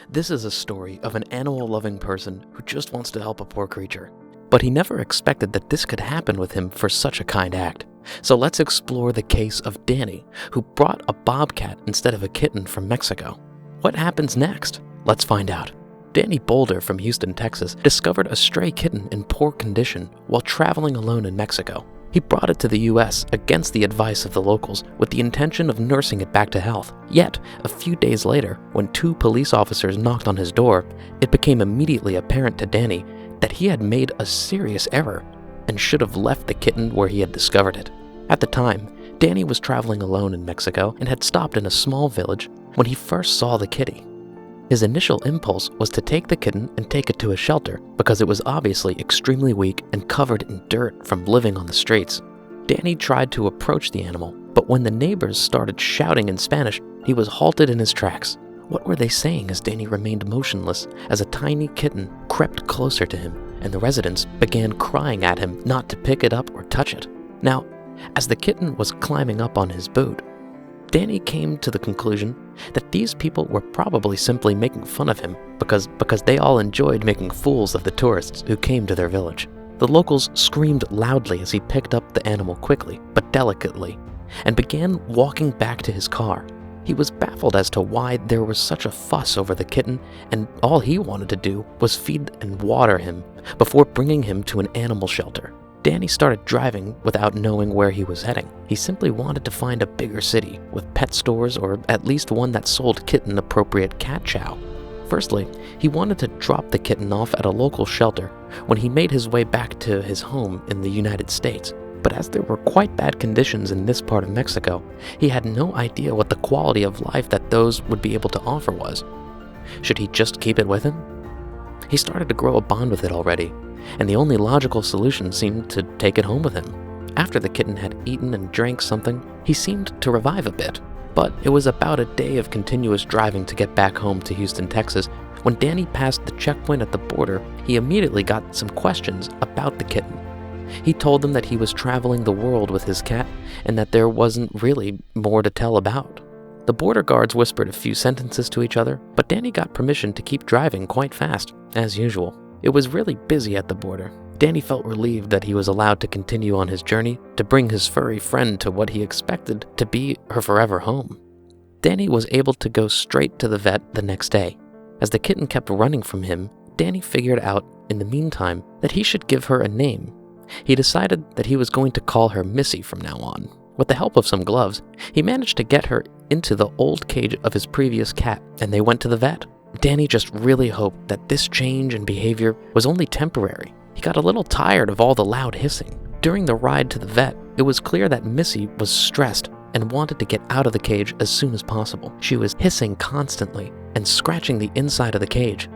This is a story of an animal-loving person who just wants to help a poor creature. But he never expected that this could happen with him for such a kind act. So let's explore the case of Danny, who brought a bobcat instead of a kitten from Mexico. What happens next? Let's find out. Danny Boulder from Houston, Texas, discovered a stray kitten in poor condition while traveling alone in Mexico. He brought it to the US against the advice of the locals with the intention of nursing it back to health. Yet, a few days later, when 2 police officers knocked on his door, it became immediately apparent to Danny that he had made a serious error and should have left the kitten where he had discovered it. At the time, Danny was traveling alone in Mexico and had stopped in a small village when he first saw the kitty. His initial impulse was to take the kitten and take it to a shelter because it was obviously extremely weak and covered in dirt from living on the streets. Danny tried to approach the animal, but when the neighbors started shouting in Spanish, he was halted in his tracks. What were they saying as Danny remained motionless as a tiny kitten crept closer to him and the residents began crying at him not to pick it up or touch it? Now, as the kitten was climbing up on his boot, Danny came to the conclusion that these people were probably simply making fun of him because they all enjoyed making fools of the tourists who came to their village. The locals screamed loudly as he picked up the animal quickly, but delicately, and began walking back to his car. He was baffled as to why there was such a fuss over the kitten, and all he wanted to do was feed and water him before bringing him to an animal shelter. Danny started driving without knowing where he was heading. He simply wanted to find a bigger city with pet stores or at least one that sold kitten-appropriate cat chow. Firstly, he wanted to drop the kitten off at a local shelter when he made his way back to his home in the United States. But as there were quite bad conditions in this part of Mexico, he had no idea what the quality of life that those would be able to offer was. Should he just keep it with him? He started to grow a bond with it already, and the only logical solution seemed to take it home with him. After the kitten had eaten and drank something, he seemed to revive a bit. But it was about a day of continuous driving to get back home to Houston, Texas. When Danny passed the checkpoint at the border, he immediately got some questions about the kitten. He told them that he was traveling the world with his cat and that there wasn't really more to tell about. The border guards whispered a few sentences to each other, but Danny got permission to keep driving quite fast, as usual. It was really busy at the border. Danny felt relieved that he was allowed to continue on his journey to bring his furry friend to what he expected to be her forever home. Danny was able to go straight to the vet the next day. As the kitten kept running from him, Danny figured out, in the meantime, that he should give her a name. He decided that he was going to call her Missy from now on. With the help of some gloves, he managed to get her into the old cage of his previous cat, and they went to the vet. Danny just really hoped that this change in behavior was only temporary. He got a little tired of all the loud hissing. During the ride to the vet, it was clear that Missy was stressed and wanted to get out of the cage as soon as possible. She was hissing constantly and scratching the inside of the cage.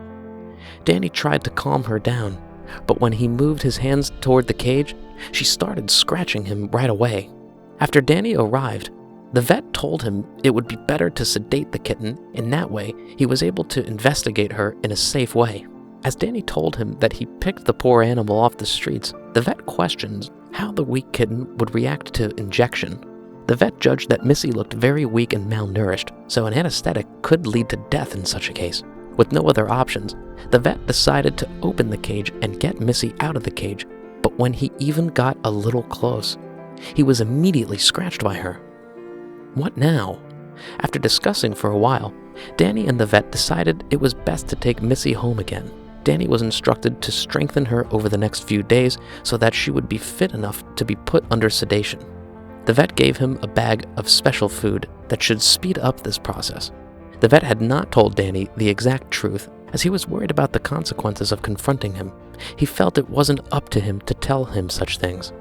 Danny tried to calm her down, but when he moved his hands toward the cage, she started scratching him right away. After Danny arrived, the vet told him it would be better to sedate the kitten. In that way, he was able to investigate her in a safe way. As Danny told him that he picked the poor animal off the streets, the vet questioned how the weak kitten would react to injection. The vet judged that Missy looked very weak and malnourished, so an anesthetic could lead to death in such a case. With no other options, the vet decided to open the cage and get Missy out of the cage, but when he even got a little close, he was immediately scratched by her. What now? After discussing for a while, Danny and the vet decided it was best to take Missy home again. Danny was instructed to strengthen her over the next few days so that she would be fit enough to be put under sedation. The vet gave him a bag of special food that should speed up this process. The vet had not told Danny the exact truth, as he was worried about the consequences of confronting him. He felt it wasn't up to him to tell him such things.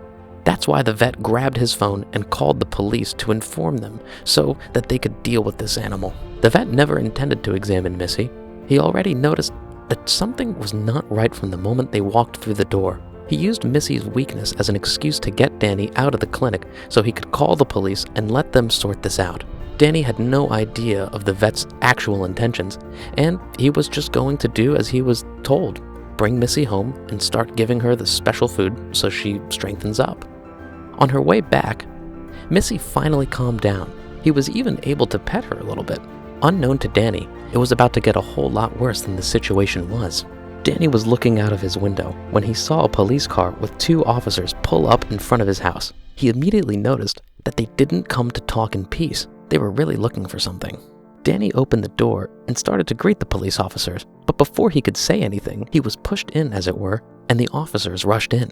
That's why the vet grabbed his phone and called the police to inform them so that they could deal with this animal. The vet never intended to examine Missy. He already noticed that something was not right from the moment they walked through the door. He used Missy's weakness as an excuse to get Danny out of the clinic so he could call the police and let them sort this out. Danny had no idea of the vet's actual intentions, and he was just going to do as he was told. Bring Missy home and start giving her the special food so she strengthens up. On her way back, Missy finally calmed down. He was even able to pet her a little bit. Unknown to Danny, it was about to get a whole lot worse than the situation was. Danny was looking out of his window when he saw a police car with 2 officers pull up in front of his house. He immediately noticed that they didn't come to talk in peace. They were really looking for something. Danny opened the door and started to greet the police officers, but before he could say anything, he was pushed in, as it were, and the officers rushed in.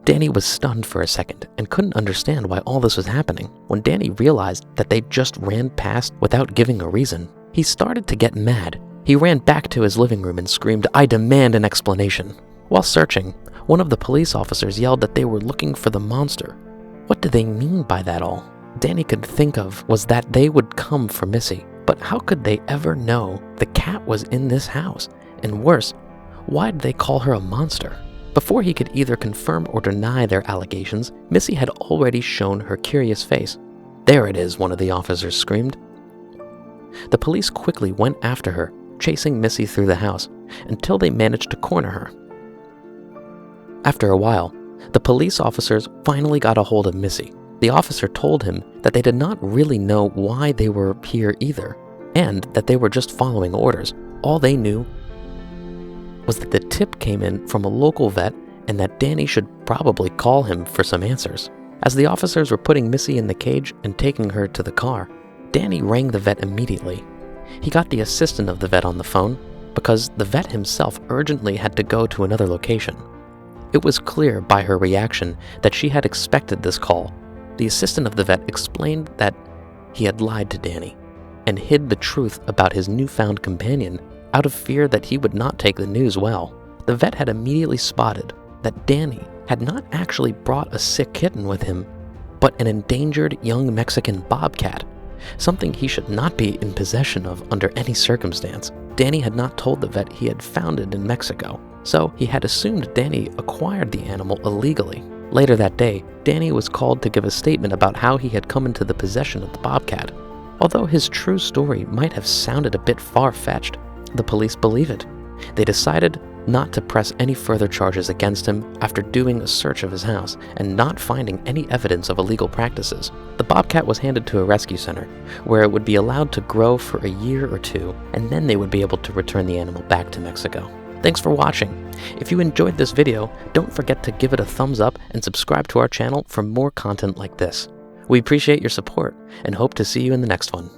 Danny was stunned for a second and couldn't understand why all this was happening. When Danny realized that they just ran past without giving a reason, he started to get mad. He ran back to his living room and screamed, "I demand an explanation." While searching, one of the police officers yelled that they were looking for the monster. What did they mean by that all? Danny could think of was that they would come for Missy, but how could they ever know the cat was in this house? And worse, why did they call her a monster? Before he could either confirm or deny their allegations, Missy had already shown her curious face. "There it is," one of the officers screamed. The police quickly went after her, chasing Missy through the house, until they managed to corner her. After a while, the police officers finally got a hold of Missy. The officer told him that they did not really know why they were here either, and that they were just following orders. All they knew was that the tip came in from a local vet and that Danny should probably call him for some answers. As the officers were putting Missy in the cage and taking her to the car, Danny rang the vet immediately. He got the assistant of the vet on the phone because the vet himself urgently had to go to another location. It was clear by her reaction that she had expected this call. The assistant of the vet explained that he had lied to Danny and hid the truth about his newfound companion out of fear that he would not take the news well. The vet had immediately spotted that Danny had not actually brought a sick kitten with him, but an endangered young Mexican bobcat, something he should not be in possession of under any circumstance. Danny had not told the vet he had found it in Mexico, so he had assumed Danny acquired the animal illegally. Later that day, Danny was called to give a statement about how he had come into the possession of the bobcat. Although his true story might have sounded a bit far-fetched, the police believe it. They decided not to press any further charges against him after doing a search of his house and not finding any evidence of illegal practices. The bobcat was handed to a rescue center, where it would be allowed to grow for a year or 2, and then they would be able to return the animal back to Mexico. Thanks for watching. If you enjoyed this video, don't forget to give it a thumbs up and subscribe to our channel for more content like this. We appreciate your support and hope to see you in the next one.